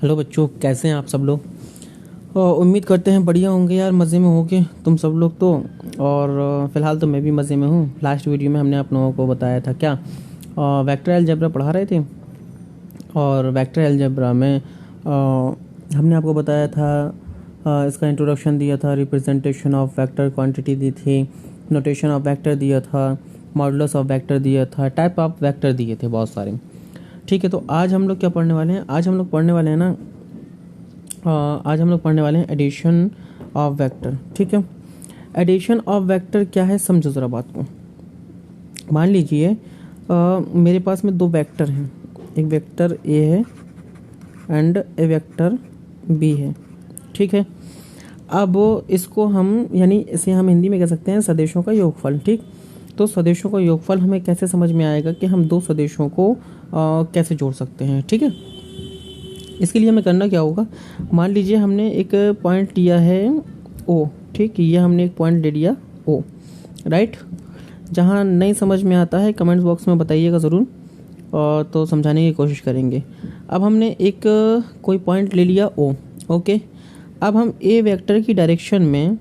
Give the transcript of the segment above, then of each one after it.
Hello बच्चों, कैसे हैं आप सब लोग। उम्मीद करते हैं बढ़िया होंगे यार, मज़े में होंगे तुम सब लोग तो। और फ़िलहाल तो मैं भी मज़े में हूँ। लास्ट वीडियो में हमने आप लोगों को बताया था क्या, वेक्टर अलजेब्रा पढ़ा रहे थे। और वेक्टर अलजेब्रा में हमने आपको बताया था, इसका इंट्रोडक्शन दिया था, रिप्रेजेंटेशन ऑफ वेक्टर क्वांटिटी दी थी, नोटेशन ऑफ वेक्टर दिया था, मॉडुलस ऑफ वेक्टर दिया था, टाइप ऑफ वेक्टर दिए थे बहुत सारे। ठीक है, तो आज हम लोग क्या पढ़ने वाले हैं, आज हम लोग पढ़ने वाले हैं ना, आज हम लोग पढ़ने वाले हैं एडिशन ऑफ वेक्टर। ठीक है, एडिशन ऑफ वेक्टर क्या है, समझो ज़रा बात को। मान लीजिए मेरे पास में दो वेक्टर हैं, एक वेक्टर ए है एंड ए वेक्टर बी है। ठीक है, अब इसको हम, यानी इसे हम हिंदी में कह सकते हैं सदिशों का योगफल। ठीक, तो सदिशों का योगफल हमें कैसे समझ में आएगा कि हम दो सदिशों को कैसे जोड़ सकते हैं। ठीक है, इसके लिए हमें करना क्या होगा, मान लीजिए हमने एक पॉइंट लिया है ओ। ठीक, ये हमने एक पॉइंट ले लिया ओ, राइट। जहाँ नहीं समझ में आता है कमेंट्स बॉक्स में बताइएगा ज़रूर, और तो समझाने की कोशिश करेंगे। अब हमने एक कोई पॉइंट ले लिया ओ, ओके। अब हम ए वेक्टर की डायरेक्शन में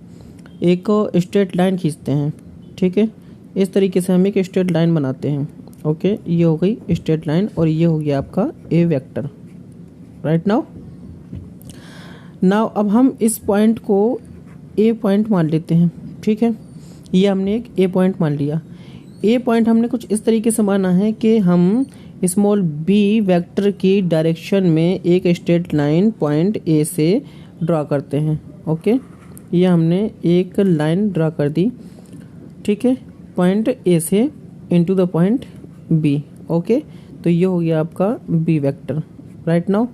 एक स्ट्रेट लाइन खींचते हैं। ठीक है, इस तरीके से हम एक स्ट्रेट लाइन बनाते हैं। ओके, ये हो गई स्ट्रेट लाइन और ये हो गया आपका ए वेक्टर, राइट। नाउ अब हम इस पॉइंट को ए पॉइंट मान लेते हैं। ठीक है, ये हमने एक ए पॉइंट मान लिया। ए पॉइंट हमने कुछ इस तरीके से माना है कि हम स्मॉल बी वेक्टर की डायरेक्शन में एक स्ट्रेट लाइन पॉइंट ए से ड्रा करते हैं। ओके, ये हमने एक लाइन ड्रा कर दी। ठीक है, पॉइंट ए से into the point B. Okay, तो ये हो गया आपका बी वेक्टर, राइट। नाउ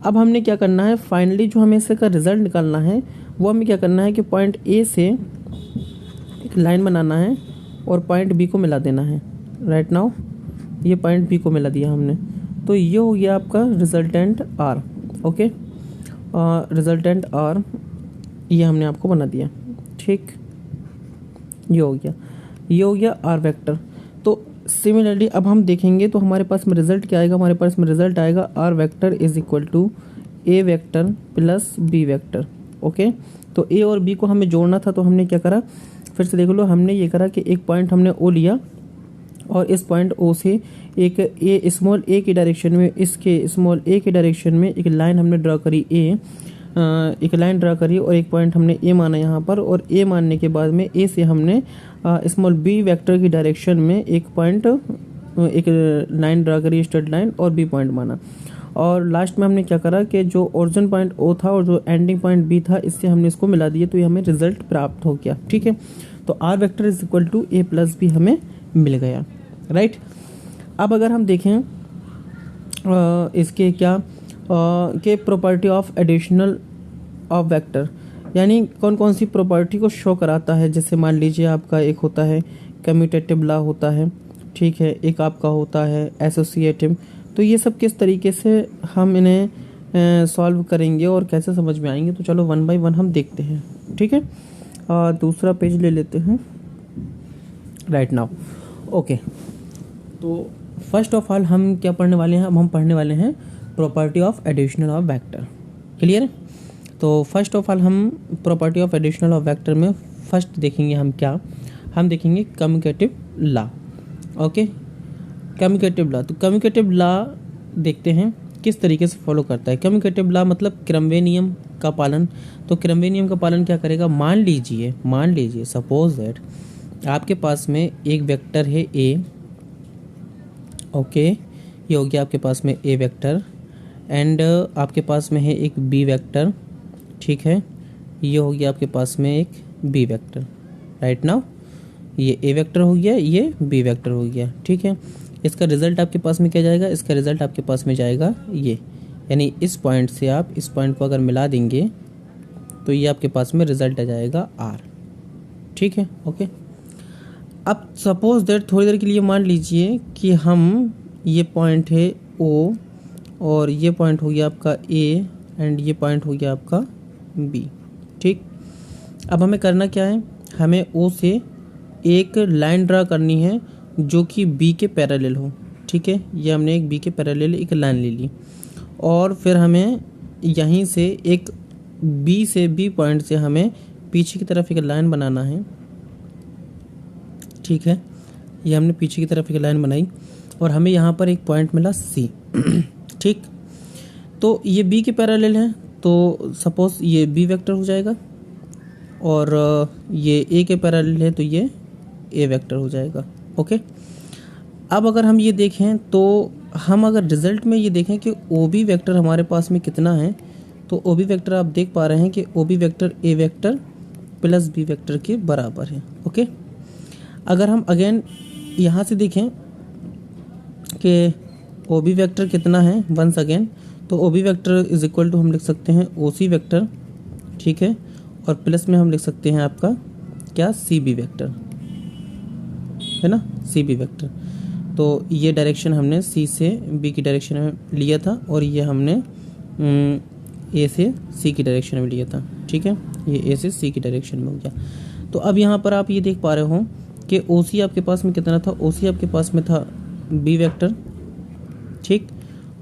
अब हमने क्या करना है, फाइनली जो हमें इसका रिजल्ट निकालना है वो हमें क्या करना है कि पॉइंट ए से एक लाइन बनाना है और पॉइंट बी को मिला देना है, राइट। नाउ ये पॉइंट बी को मिला दिया हमने, तो ये हो गया आपका resultant R. Okay, resultant R ये हमने आपको बना दिया। ठीक, ये हो गया आर वेक्टर। तो सिमिलरली अब हम देखेंगे तो हमारे पास में रिजल्ट क्या आएगा, हमारे पास में रिजल्ट आएगा R vector is equal to A vector plus B vector. Okay, तो ए और बी को हमें जोड़ना था, तो हमने क्या करा, फिर से देख लो, हमने ये करा कि एक पॉइंट हमने ओ लिया और इस पॉइंट ओ से एक ए स्मॉल ए की डायरेक्शन में, इसके स्मॉल ए की डायरेक्शन में एक लाइन हमने ड्रा करी एक लाइन ड्रा करी और एक पॉइंट हमने ए माना यहाँ पर, और ए मानने के बाद में ए से हमने स्मॉल बी वेक्टर की डायरेक्शन में एक लाइन ड्रा करी, स्ट्रेट लाइन, और बी पॉइंट माना। और लास्ट में हमने क्या करा कि जो ओरिजिन पॉइंट ओ था और जो एंडिंग पॉइंट बी था, इससे हमने इसको मिला दिया, तो ये हमें रिजल्ट प्राप्त हो गया। ठीक है, तो R vector is equal to A plus B हमें मिल गया, राइट। अब अगर हम देखें इसके क्या के property of additional of vector, यानी कौन कौन सी प्रॉपर्टी को शो कराता है। जैसे मान लीजिए आपका एक होता है कम्यूटेटिव लॉ होता है, ठीक है, एक आपका होता है एसोसिएटिव। तो ये सब किस तरीके से हम इन्हें सॉल्व करेंगे और कैसे समझ में आएंगे, तो चलो वन बाय वन हम देखते हैं। ठीक है, दूसरा पेज ले लेते हैं, राइट। नाउ ओके, तो फर्स्ट ऑफ ऑल हम क्या पढ़ने वाले हैं, अब हम पढ़ने वाले हैं property of additional of vector. Clear है, तो फर्स्ट ऑफ ऑल हम property of additional of vector में फर्स्ट देखेंगे हम क्या, हम देखेंगे commutative law. Okay, commutative law, तो कम्यूटेटिव लॉ देखते हैं किस तरीके से फॉलो करता है। कम्यूटेटिव लॉ मतलब क्रमवे नियम का पालन। तो क्रमवे नियम का पालन क्या करेगा, मान लीजिए सपोज दैट आपके पास में एक वेक्टर है ए। ओके, ये हो गया आपके पास में ए वेक्टर, एंड आपके पास में है एक बी वेक्टर। ठीक है, ये हो गया आपके पास में एक बी वेक्टर, राइट। नाउ ये ए वेक्टर हो गया, ये बी वेक्टर हो गया। ठीक है, इसका रिजल्ट आपके पास में क्या जाएगा, इसका रिजल्ट आपके पास में जाएगा ये, यानी इस पॉइंट से आप इस पॉइंट को अगर मिला देंगे तो ये आपके पास में रिजल्ट आ जाएगा आर। ठीक है, ओके। अब सपोज दैट थोड़ी देर के लिए मान लीजिए कि हम, ये पॉइंट है ओ और ये पॉइंट हो गया आपका ए एंड ये पॉइंट हो गया आपका बी। ठीक, अब हमें करना क्या है, हमें ओ से एक लाइन ड्रा करनी है जो कि बी के पैरेलल हो। ठीक है, ये हमने एक बी के पैरेलल एक लाइन ले ली और फिर हमें यहीं से एक बी से बी पॉइंट से हमें पीछे की तरफ एक लाइन बनाना है, ठीक है। ये हमने पीछे की तरफ एक लाइन बनाई और हमें यहाँ पर एक पॉइंट मिला सी, ठीक। तो ये बी के पैरेलल है, तो सपोज ये बी वेक्टर हो जाएगा, और ये ए के पैरेलल है तो ये ए वेक्टर हो जाएगा, ओके। अब अगर हम ये देखें तो हम अगर रिजल्ट में ये देखें कि ओ बी वेक्टर हमारे पास में कितना है, तो ओ बी वेक्टर आप देख पा रहे हैं कि O B vector A vector plus B vector के बराबर है, ओके। अगर हम अगेन यहाँ से देखें कि ओ बी वेक्टर कितना है, वंस अगेन, तो O B vector is equal to हम लिख सकते हैं ओ सी वेक्टर, ठीक है, और प्लस में हम लिख सकते हैं आपका क्या, सी बी वेक्टर, है ना, सी बी वेक्टर। तो ये डायरेक्शन हमने सी से बी की डायरेक्शन में लिया था और ये हमने ए से सी की डायरेक्शन में लिया था, ठीक है। ये ए से सी की डायरेक्शन में हो गया। तो अब यहाँ पर आप ये देख पा रहे हो कि ओ सी आपके पास में कितना था, ओ सी आपके पास में था बी वेक्टर, ठीक,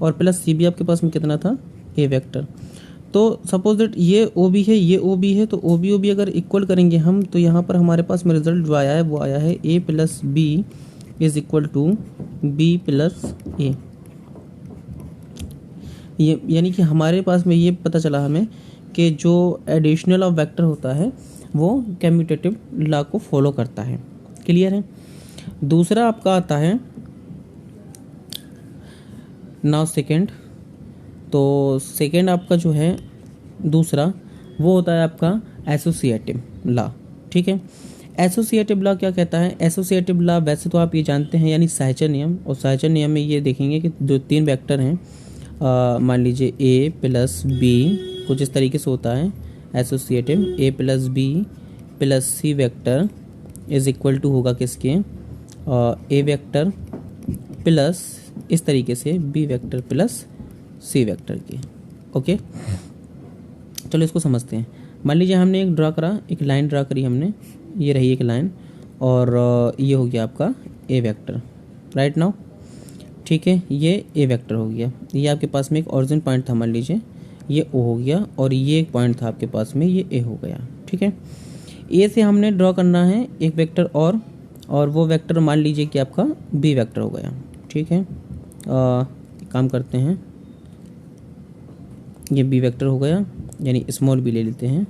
और प्लस सी बी आपके पास में कितना था, ए वेक्टर। तो सपोज दैट ये ओ बी है, ये ओ बी है, तो ओ बी अगर इक्वल करेंगे हम, तो यहाँ पर हमारे पास में रिजल्ट जो आया है वो आया है A plus B is equal to B plus A. ये यानी कि हमारे पास में ये पता चला हमें कि जो एडिशनल ऑफ वेक्टर होता है वो कम्यूटेटिव लॉ को फॉलो करता है, क्लियर है। दूसरा आपका आता है नाउ सेकेंड। तो सेकेंड आपका जो है दूसरा वो होता है आपका एसोसिएटिव लॉ, ठीक है। एसोसिएटिव लॉ क्या कहता है, एसोसिएटिव लॉ वैसे तो आप ये जानते हैं यानी सहचर नियम, और सहचर नियम में ये देखेंगे कि जो तीन वेक्टर हैं, मान लीजिए ए प्लस बी, कुछ इस तरीके से होता है associative, A plus B plus C vector is equal to होगा किसके, ए वेक्टर प्लस इस तरीके से B vector plus C vector के, ओके। चलो इसको समझते हैं। मान लीजिए हमने एक ड्रा करा, एक लाइन ड्रा करी हमने, ये रही एक लाइन, और ये हो गया आपका ए वेक्टर, राइट नाउ, ठीक है। ये ए वेक्टर हो गया, ये आपके पास में एक ओरिजिन पॉइंट था, मान लीजिए ये ओ हो गया, और ये एक पॉइंट था आपके पास में, ये ए हो गया, ठीक है। ए से हमने ड्रॉ करना है एक वेक्टर और वो वेक्टर मान लीजिए कि आपका बी वेक्टर हो गया, ठीक है। काम करते हैं, ये बी वेक्टर हो गया, यानी स्मॉल बी ले लेते हैं,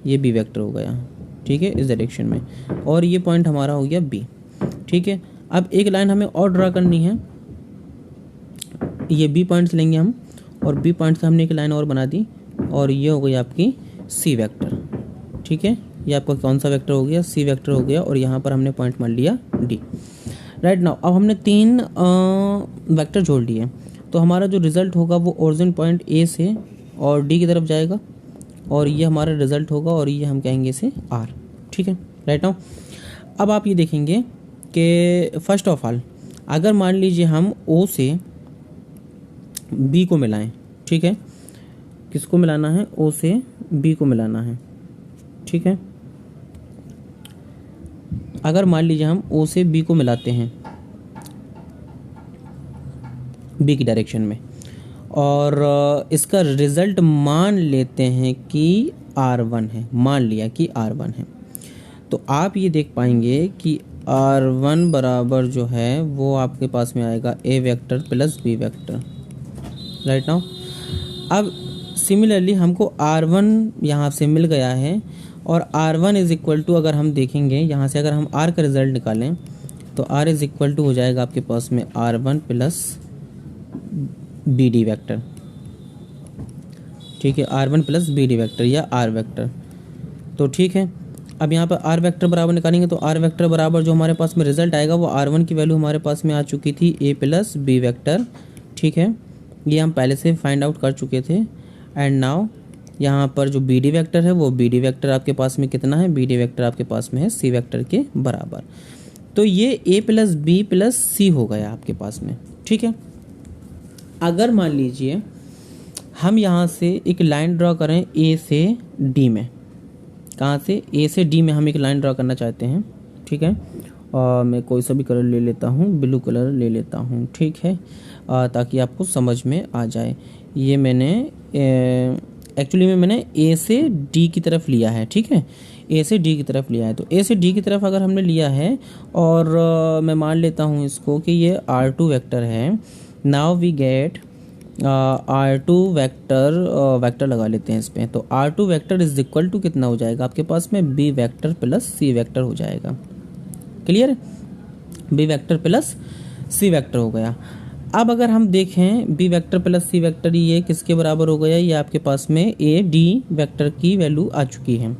ये बी वेक्टर हो गया, ठीक है, इस डायरेक्शन में, और ये पॉइंट हमारा हो गया बी, ठीक है। अब एक लाइन हमें और ड्रा करनी है, ये बी पॉइंट से लेंगे हम, और बी पॉइंट से हमने एक लाइन और बना दी, और ये हो गई आपकी सी वेक्टर, ठीक है। ये आपका कौन सा वेक्टर हो गया, सी वेक्टर हो गया, और यहाँ पर हमने पॉइंट मान लिया डी, राइट नाउ। अब हमने तीन वेक्टर जोड़ लिए, तो हमारा जो रिजल्ट होगा वो ओरिजिन पॉइंट ए से और डी की तरफ जाएगा, और ये हमारा रिजल्ट होगा, और ये हम कहेंगे इसे आर, ठीक है, राइट नाउ। अब आप ये देखेंगे कि फर्स्ट ऑफ ऑल अगर मान लीजिए हम ओ से बी को मिलाएं, ठीक है, किसको मिलाना है, ओ से बी को मिलाना है, ठीक है। अगर मान लीजिए हम ओ से बी को मिलाते हैं बी की डायरेक्शन में, और इसका रिजल्ट मान लेते हैं कि R1 है, मान लिया कि R1 है, तो आप ये देख पाएंगे कि R1 बराबर जो है वो आपके पास में आएगा A vector plus B vector, right now. अब सिमिलरली हमको R1 यहाँ से मिल गया है, और R1 इज इक्वल टू, अगर हम देखेंगे यहाँ से, अगर हम R का रिजल्ट निकालें तो R इज इक्वल टू हो जाएगा आपके पास में R1 plus B D vector, ठीक है, R1 plus B D vector या R वेक्टर, तो ठीक है। अब यहाँ पर R वेक्टर बराबर निकालेंगे तो R वेक्टर बराबर जो हमारे पास में रिजल्ट आएगा वो R1 की वैल्यू हमारे पास में आ चुकी थी ए प्लस बी वेक्टर, ठीक है, ये हम पहले से फाइंड आउट कर चुके थे। एंड नाउ यहाँ पर जो बी डी वेक्टर है वो बी डी वेक्टर आपके पास में कितना है, बी डी वेक्टर आपके पास में है सी वेक्टर के बराबर, तो ये ए प्लस बी प्लस सी हो गया आपके पास में, ठीक है। अगर मान लीजिए हम यहाँ से एक लाइन ड्रॉ करें ए से डी में, कहाँ से, ए से डी में हम एक लाइन ड्रॉ करना चाहते हैं, ठीक है, और मैं कोई सा भी कलर ले लेता हूँ, ब्लू कलर ले लेता हूँ, ठीक है, ताकि आपको समझ में आ जाए। ये मैंने एक्चुअली में मैंने ए से डी की तरफ लिया है, ठीक है, ए से डी की तरफ लिया है। तो ए से डी की तरफ अगर हमने लिया है और मैं मान लेता हूँ इसको कि ये R2 वेक्टर है। Now we get R2 vector लगा लेते हैं इस पर। तो R2 vector is equal to कितना हो जाएगा आपके पास में, B vector plus C vector हो जाएगा। क्लियर है, B vector plus C vector हो गया। अब अगर हम देखें B vector plus C vector ये किसके बराबर हो गया, ये आपके पास में A D वेक्टर की वैल्यू आ चुकी है।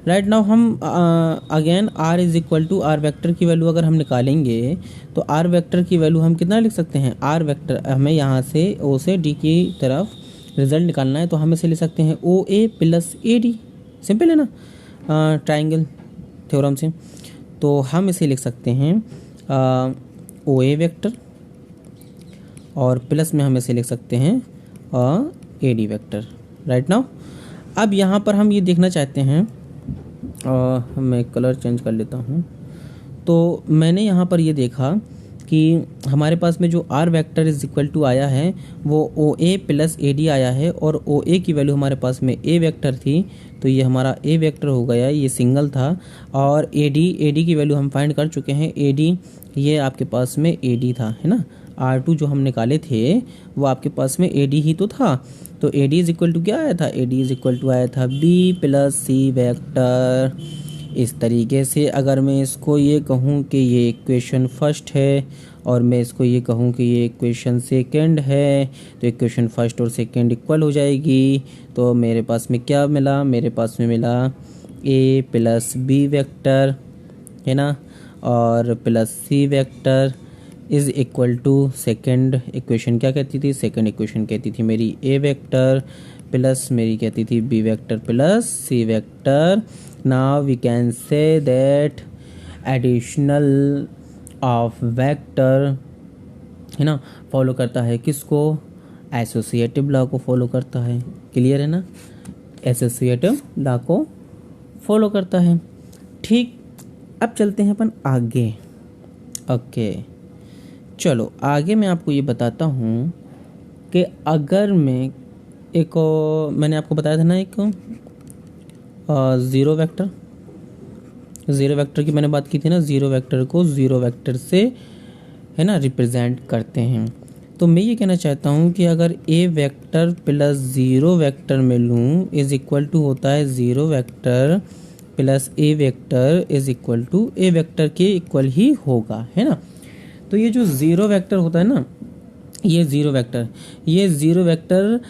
राइट नाउ हम again R is equal to R vector की वैल्यू अगर हम निकालेंगे तो R वेक्टर की वैल्यू हम कितना लिख सकते हैं, R वेक्टर हमें यहाँ से O से D की तरफ रिजल्ट निकालना है, तो हम इसे लिख सकते हैं OA प्लस AD। सिंपल है ना, ट्राइंगल थ्योरम से। तो हम इसे लिख सकते हैं OA वेक्टर और प्लस में हम इसे लिख सकते हैं AD वेक्टर। राइट नाउ अब यहाँ पर हम ये देखना चाहते हैं, मैं कलर चेंज कर लेता हूँ। तो मैंने यहाँ पर ये देखा कि हमारे पास में जो R vector is equal to आया है वो OA प्लस AD आया है, और OA की वैल्यू हमारे पास में A वेक्टर थी, तो ये हमारा A वेक्टर हो गया, ये सिंगल था। और AD की वैल्यू हम फाइंड कर चुके हैं, AD ये आपके पास में AD था, है ना। R2 जो हम निकाले थे वो आपके पास में AD ही तो था। तो AD इज इक्वल टू क्या आया था, AD इज इक्वल टू आया था B प्लस C वेक्टर। इस तरीके से अगर मैं इसको ये कहूँ कि ये इक्वेशन फर्स्ट है और मैं इसको ये कहूँ कि ये इक्वेशन सेकंड है, तो इक्वेशन फर्स्ट और सेकंड इक्वल हो जाएगी। तो मेरे पास में क्या मिला, मेरे पास में मिला A प्लस B वेक्टर, है ना, और plus C vector is equal to second equation क्या कहती थी, सेकेंड इक्वेशन कहती थी मेरी A वेक्टर प्लस मेरी कहती थी B vector plus C vector. Now we can say that additional of vector, है ना, फॉलो करता है किसको, एसोसिएटिव लॉ को फॉलो करता है। क्लियर है ना, एसोसिएटिव लॉ को फॉलो करता है। ठीक, अब चलते हैं अपन आगे। ओके चलो आगे मैं आपको ये बताता हूँ कि अगर मैं एक मैंने आपको बताया था ना एक ज़ीरो वेक्टर की मैंने बात की थी ना, ज़ीरो वेक्टर को ज़ीरो वेक्टर से, है ना, रिप्रेजेंट करते हैं। तो मैं ये कहना चाहता हूँ कि अगर A vector plus zero vector में लूँ इज इक्वल टू होता है zero vector plus A vector is equal to A vector के इक्वल ही होगा, है ना। तो ये जो ज़ीरो वेक्टर होता है ना, ये ज़ीरो वेक्टर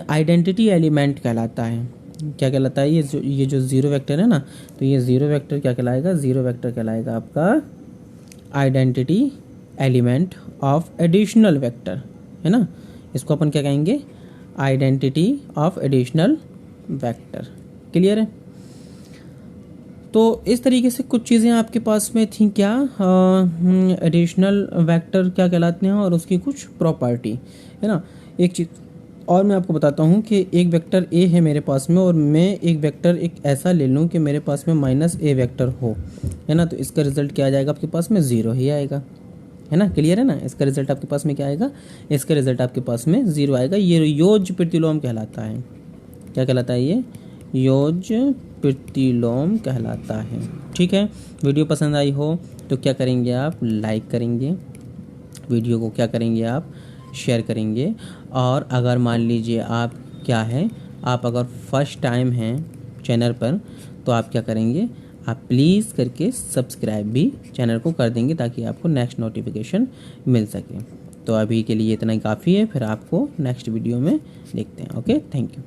आइडेंटिटी एलिमेंट कहलाता है। क्या कहलाता है, ये जो ज़ीरो वेक्टर है ना, तो ये ज़ीरो वेक्टर क्या कहलाएगा, ज़ीरो वेक्टर कहलाएगा आपका identity element of additional vector, है ना। इसको अपन क्या कहेंगे, identity of additional vector. Clear है। तो इस तरीके से कुछ चीज़ें आपके पास में थी क्या, एडिशनल वेक्टर क्या कहलाते हैं और उसकी कुछ प्रॉपर्टी, है ना। एक चीज़ और मैं आपको बताता हूँ कि एक वेक्टर A है मेरे पास में और मैं एक वेक्टर एक ऐसा ले लूँ कि मेरे पास में माइनस A वेक्टर हो, है ना, तो इसका रिजल्ट क्या आ जाएगा आपके पास में, ज़ीरो ही आएगा, है ना। क्लियर है ना, इसका रिजल्ट आपके पास में क्या आएगा, इसका रिजल्ट आपके पास में ज़ीरो आएगा। ये योज प्रतिलोम कहलाता है। क्या कहलाता है, ये योज प्रतिलोम कहलाता है। ठीक है, वीडियो पसंद आई हो तो क्या करेंगे आप, लाइक करेंगे, वीडियो को क्या करेंगे आप, शेयर करेंगे। और अगर मान लीजिए आप क्या है, आप अगर फर्स्ट टाइम हैं चैनल पर तो आप क्या करेंगे, आप प्लीज़ करके सब्सक्राइब भी चैनल को कर देंगे ताकि आपको नेक्स्ट नोटिफिकेशन मिल सके। तो अभी के लिए इतना ही काफ़ी है, फिर आपको नेक्स्ट वीडियो में देखते हैं। Okay, thank you.